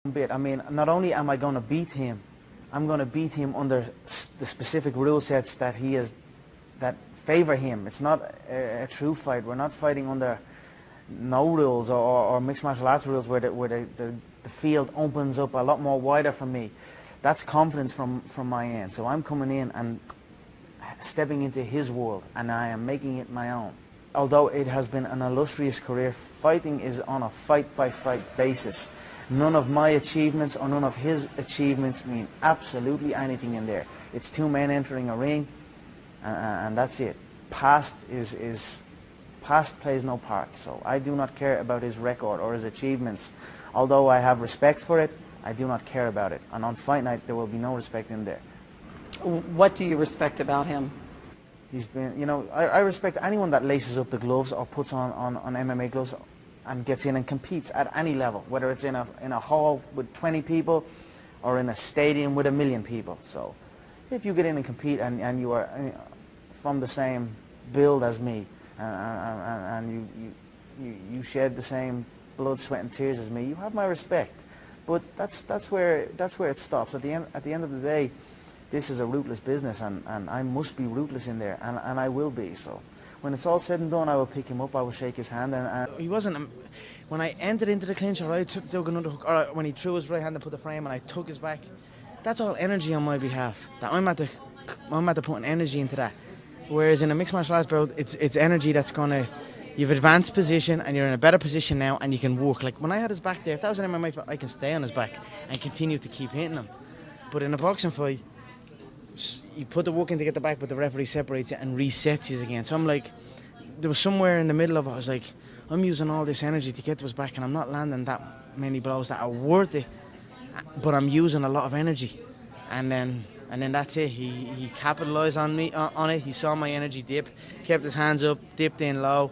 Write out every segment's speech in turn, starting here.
bit. I mean, not only am I going to beat him, I'm going to beat him under the specific rule sets that he has, that favor him. It's not a true fight. We're not fighting under no rules or mixed martial arts rules where the field opens up a lot more wider for me. That's confidence from my end. So I'm coming in and stepping into his world, and I am making it my own. Although it has been an illustrious career, fighting is on a fight-by-fight basis. None of my achievements or none of his achievements mean absolutely anything in there. It's two men entering a ring, and that's it. Past plays no part. So I do not care about his record or his achievements. Although I have respect for it, I do not care about it. And on fight night, there will be no respect in there. What do you respect about him? He's been, you know, I respect anyone that laces up the gloves or puts on MMA gloves and gets in and competes at any level, whether it's in a hall with 20 people or in a stadium with 1 million people. So if you get in and compete and you are from the same build as me and you shed the same blood, sweat and tears as me, you have my respect. But that's where it stops. At the end of the day, this is a ruthless business, and I must be ruthless in there, and I will be. So when it's all said and done, I will pick him up, I will shake his hand, and he wasn't. When I entered into the clinch, or I took another hook, or when he threw his right hand and put the frame, and I took his back, that's all energy on my behalf. That I'm at the putting energy into that. Whereas in a mixed martial arts bout, it's energy that's gonna. You've advanced position, and you're in a better position now, and you can work. Like when I had his back there, if that was an MMA fight, I can stay on his back and continue to keep hitting him. But in a boxing fight, you put the work in to get the back, but the referee separates it and resets you again. So I'm like, there was somewhere in the middle of it, I was like, I'm using all this energy to get to his back, and I'm not landing that many blows that are worth it, but I'm using a lot of energy. And then that's it. He capitalized on me on it. He saw my energy dip, kept his hands up, dipped in low,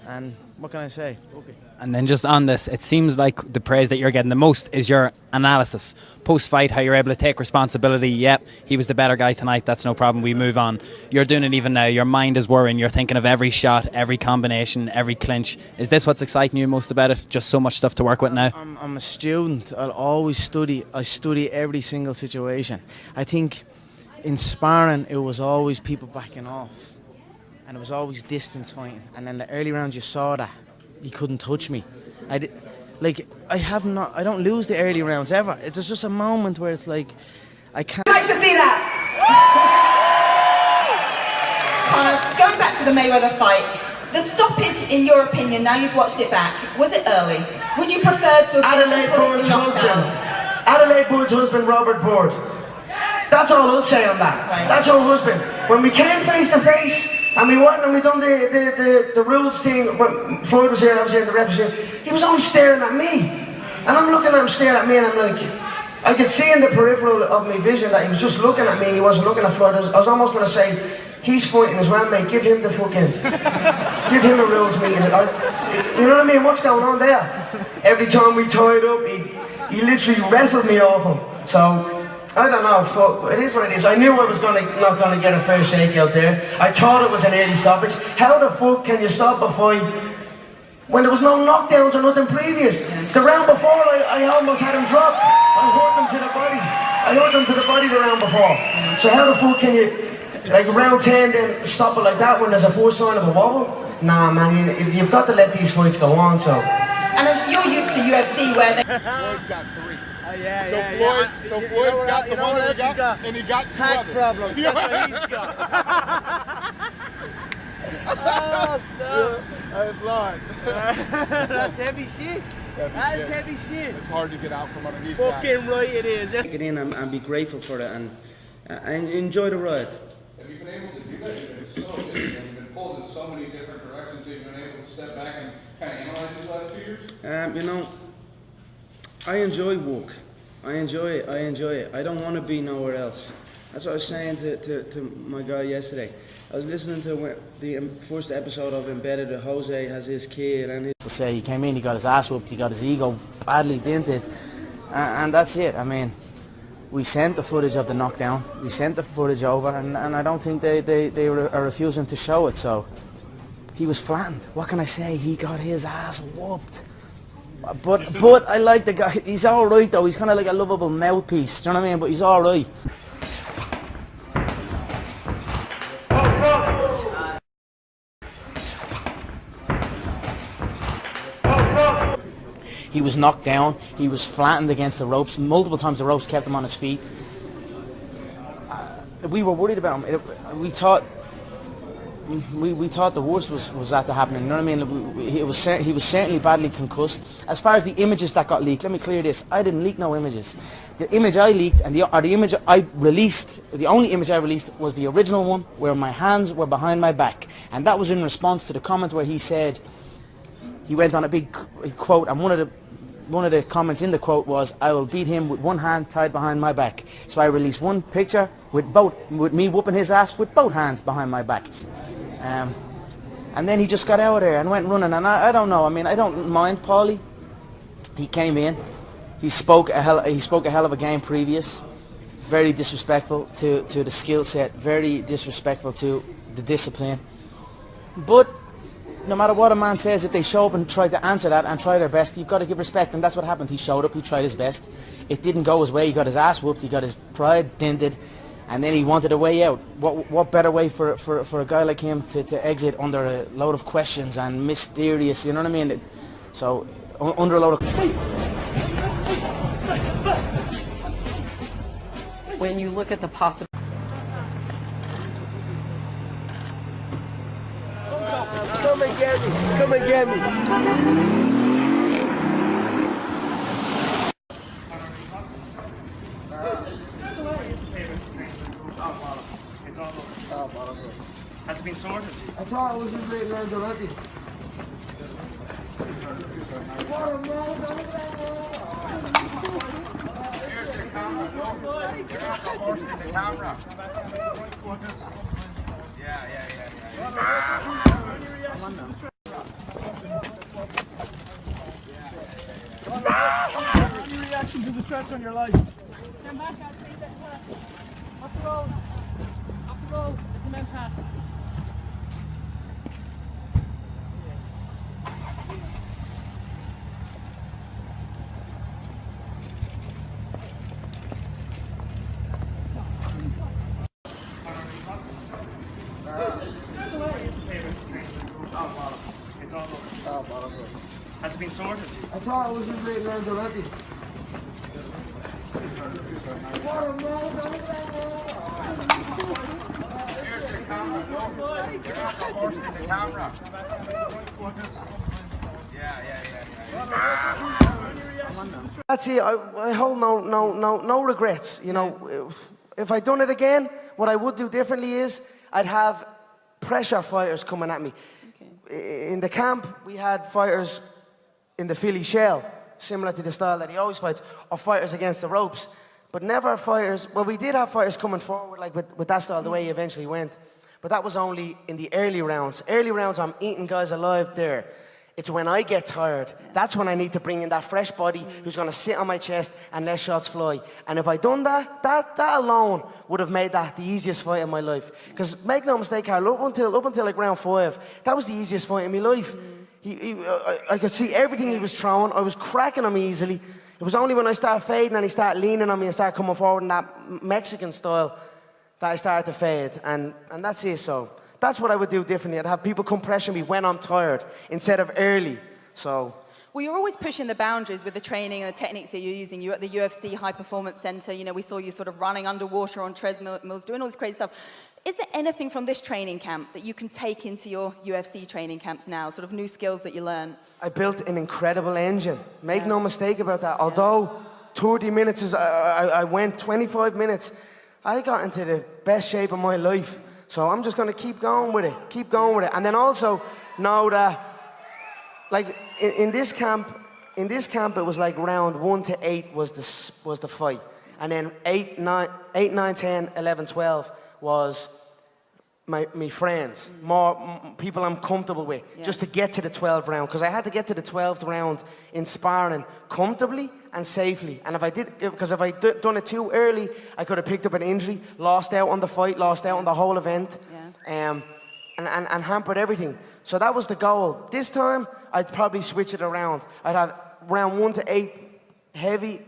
and what can I say? Okay. And then just on this, it seems like the praise that you're getting the most is your analysis. Post-fight, how you're able to take responsibility. Yep, he was the better guy tonight, that's no problem, we move on. You're doing it even now, your mind is worrying, you're thinking of every shot, every combination, every clinch. Is this what's exciting you most about it? Just so much stuff to work with now? I'm a student, I'll always study. I study every single situation. I think in sparring, it was always people backing off. And it was always distance fighting. And in the early rounds, you saw that. He couldn't touch me. I don't lose the early rounds ever. It's just a moment where it's like, I can't. I'd like to see that. Conor, going back to the Mayweather fight, the stoppage, in your opinion, now you've watched it back, was it early? Would you prefer to have Adelaide Bourd's husband. Adelaide Bourd's husband, Robert Bourd. That's all I'll say on that. Right. That's her husband. When we came face to face, and we went and we done the rules thing, when Floyd was here and I was here and the ref was here, he was always staring at me. And I'm looking at him staring at me, and I'm like, I could see in the peripheral of my vision that he was just looking at me and he wasn't looking at Floyd. I was almost going to say, he's fighting as well, mate, give him the fucking, give him a rules meeting. You know what I mean, what's going on there? Every time we tied up, he literally wrestled me off him. So, I don't know, it is what it is. I knew I was not going to get a fair shake out there. I thought it was an early stoppage. How the fuck can you stop a fight when there was no knockdowns or nothing previous? The round before, I almost had him dropped. I hurt him to the body. I hurt him to the body the round before. So how the fuck can you, like round 10, then stop it like that when there's a first sign of a wobble? Nah, man, you've got to let these fights go on, so. And you're used to UFC where they... Floyd's got 3. Yeah. So Floyd's got the one that he got, and he got tax problems. That's what he's got. Oh, no. That's lying. That's heavy shit. That is heavy shit. It's hard to get out from underneath Fucking that. Right it is. Get in and be grateful for it and enjoy the ride. Have you been able to do that? You've been so busy and you've been pulled in so many different directions that you've been able to step back and kind of analyze these last 2 years? You know, I enjoy work. I enjoy it. I don't want to be nowhere else. That's what I was saying to my guy yesterday. I was listening to the first episode of Embedded where Jose has his kid and to say he came in, he got his ass whooped, he got his ego badly dented, and that's it. I mean, we sent the footage of the knockdown, we sent the footage over, and I don't think they are refusing to show it, so he was flattened. What can I say? He got his ass whooped. But I like the guy. He's all right though. He's kind of like a lovable mouthpiece. Do you know what I mean? But he's all right. He was knocked down. He was flattened against the ropes. Multiple times the ropes kept him on his feet. We were worried about him. We thought the worst was that to happen. You know what I mean? He was certainly badly concussed. As far as the images that got leaked, let me clear this. I didn't leak no images. The image I leaked and the image I released, the only image I released was the original one where my hands were behind my back, and that was in response to the comment where he said, he went on a big quote, and one of the comments in the quote was, "I will beat him with one hand tied behind my back." So I released one picture with me whooping his ass with both hands behind my back. And then he just got out of there and went running, and I don't know. I mean, I don't mind Paulie. He came in, he spoke a hell of a game previous, very disrespectful to the skill set, very disrespectful to the discipline. But no matter what a man says, if they show up and try to answer that and try their best, you've got to give respect, and that's what happened. He showed up, he tried his best. It didn't go his way, he got his ass whooped, he got his pride dented, and then he wanted a way out. What better way for a guy like him to exit under a load of questions and mysterious, you know what I mean? So, under a load of... When you look at the possibility... Come and get me. Come and get me. Has it been sorted? I thought it was just waiting around already. Here's the camera. You're not the horse in the camera. Yeah. What's your reaction to the threats on your life? Stand back, guys. Up the road. Up the road. Let the men pass. Has it been sorted? I thought it was just waiting around already. Here's the camera. You're not the horse in the camera. Yeah. That's it. I hold no regrets. You know, if I'd done it again, what I would do differently is I'd have pressure fighters coming at me. Okay. In the camp, we had fighters in the Philly shell, similar to the style that he always fights, or fighters against the ropes, but never fighters. Well, we did have fighters coming forward, like with that style, the way he eventually went, but that was only in the early rounds. Early rounds, I'm eating guys alive there. It's when I get tired, that's when I need to bring in that fresh body who's going to sit on my chest and let shots fly. And if I'd done that alone would have made that the easiest fight of my life. Because make no mistake, Carl, up until like round 5, that was the easiest fight in my life. I could see everything he was throwing. I was cracking him easily. It was only when I started fading and he started leaning on me and started coming forward in that Mexican style that I started to fade. And that's it, so. That's what I would do differently. I'd have people come pressure me when I'm tired instead of early. So. Well, you're always pushing the boundaries with the training and the techniques that you're using. You're at the UFC High Performance Center. You know, we saw you sort of running underwater on treadmills, doing all this crazy stuff. Is there anything from this training camp that you can take into your UFC training camps now, sort of new skills that you learn? I built an incredible engine. Make no mistake about that. Although 30 minutes is, I went 25 minutes, I got into the best shape of my life. So I'm just going to keep going with it. And then also know that, like in this camp, it was like round 1 to 8 was the fight. And then 8, 9, 10, 11, 12 was my friends, more people I'm comfortable with, just to get to the 12th round. Because I had to get to the 12th round in sparring comfortably and safely. And if I'd done it too early, I could have picked up an injury, lost out on the fight, lost out on the whole event, and hampered everything. So that was the goal. This time, I'd probably switch it around. I'd have round 1 to 8 heavy,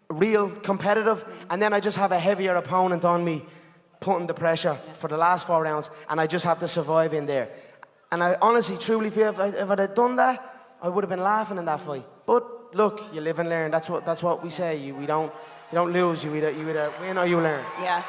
real competitive, and then I just have a heavier opponent on me putting the pressure for the last 4 rounds, and I just have to survive in there. And I honestly, truly feel if I'd have done that, I would have been laughing in that fight. But look, you live and learn. That's what we say. You don't lose. You either win or you learn. Yeah.